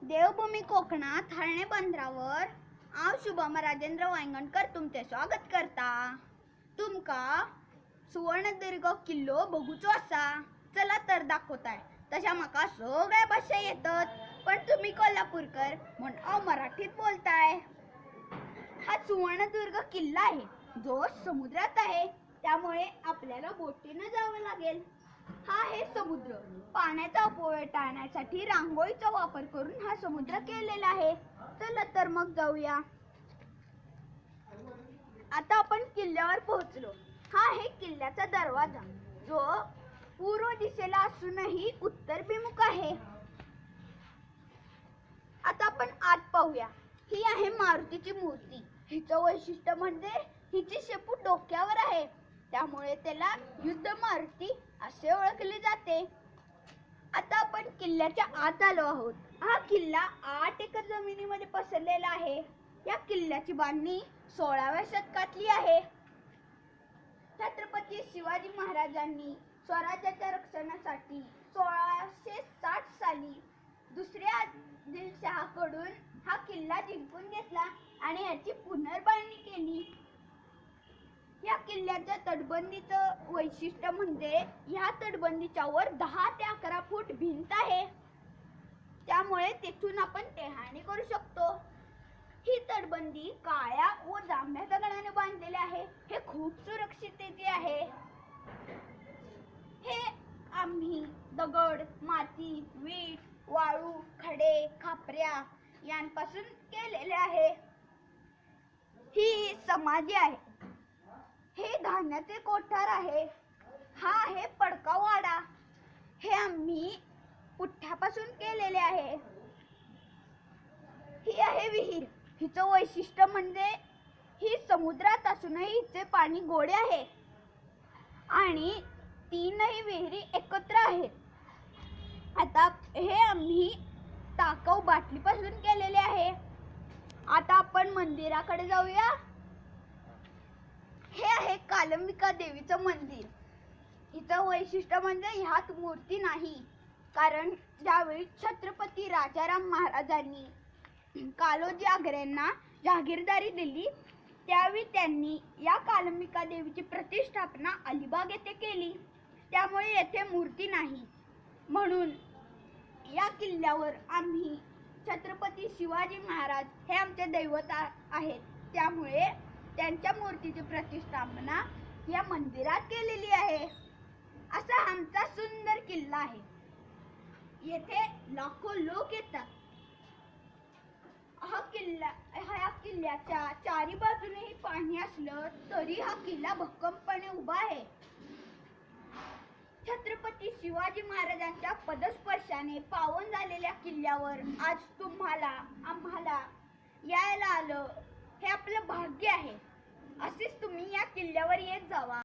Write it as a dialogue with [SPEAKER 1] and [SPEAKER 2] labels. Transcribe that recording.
[SPEAKER 1] देवभूमी कोकणात हरणे बंदरावर हांव शुभम राजेंद्र वांयगणकर तुमचे स्वागत करता। तुमका सुवर्णदुर्ग किल्लो बघूचो आसा, चला तर दाखवताय। तशा म्हाका सगळ्या भाषा येतात, पण तुम्ही कोल्हापूरकर म्हण हांव मराठीत बोलताय। हा सुवर्णदुर्ग किल्ला आहे जो समुद्रात आहे, त्यामुळे आपल्याला बोटीने जावं लागेल। हा आहे समुद्र। पाण्याचा अपव्यय टाळण्यासाठी रांगोळीचा वापर करून हा समुद्र केलेला आहे। चला तर मग जाऊया। आता आपण किल्ल्यावर पोहोचलो। हा आहे किल्ल्याचा दरवाजा, जो पूर्व दिशेला असूनही उत्तरभिमुख आहे। आता आपण आत पाहूया। ही आहे मारुतीची मूर्ती। हिचं वैशिष्ट्य म्हणजे हिची शेपूट डोक्यावर आहे, त्यामुळे त्याला युद्ध मारुती असे ओळखले जाते। आता आपण किल्ल्याच्या आत आलो आहोत। हा किल्ला 8 एकर जमिनीमध्ये पसरलेला आहे। या किल्ल्याची बांधणी 16व्या शतकातली आहे। छत्रपती शिवाजी महाराजांनी स्वराज्याच्या रक्षणासाठी 1660 साली दुसऱ्या आदिलशहाकडून हा किल्ला जिंकून घेतला आणि याची पुनर्बांधणी केली। या किल्ल्याच्या तटबंदीचं वैशिष्ट्य म्हणजे या तटबंदीच्या वर 10 ते 11 फूट भिंत आहे, त्यामुळे तेथून आपण टेहळणी करू शकतो। ही तटबंदी काळ्या व जांभळ्या दगडाने बांधलेली आहे। हे खूप सुरक्षिततेचे आहे। हे आम्ही दगड, माती, वीट, वाळू, खडे, खापऱ्या यांपासून केलेले आहे। ही समाधी आहे। हे धान्याचे कोठार आहे। हा आहे पडका वाडा। हे आम्ही पुठ्ठ्यापासून केलेले आहे। ही आहे विहीर। हिचं वैशिष्ट्य म्हणजे ही समुद्रात असूनही हिचे पाणी गोडे आहे आणि तीनही विहिरी एकत्र आहेत। आता हे आम्ही टाकाऊ बाटलीपासून केलेले आहे। आता आपण मंदिराकडे जाऊया। हे आहे कालंबिका देवीचं मंदिर। हिचं वैशिष्ट्य म्हणजे ह्यात मूर्ती नाही, कारण ज्यावेळी छत्रपती राजाराम महाराजांनी कालोजी आग्र्यांना जहागीरदारी दिली, त्यावेळी त्यांनी या कालंबिका देवीची प्रतिष्ठापना अलिबाग येथे केली, त्यामुळे येथे मूर्ती नाही। म्हणून या किल्ल्यावर आम्ही छत्रपती शिवाजी महाराज हे आमचे दैवत आहेत, त्यामुळे त्यांच्या मूर्तीची प्रतिष्ठापना या मंदिरात केलेली आहे। असा आमचा सुंदर किल्ला आहे। येथे लाखो लोक येतात। ह्या किल्ल्याच्या चारी बाजूनेही पाणी असलं तरी हा किल्ला भक्कमपणे उभा आहे। छत्रपती शिवाजी महाराजांच्या पदस्पर्शाने पावन झालेल्या किल्ल्यावर आज आम्हाला यायला आलं, हे आपलं भाग्य आहे। असेच तुम्ही या किल्ल्यावर येत जावा।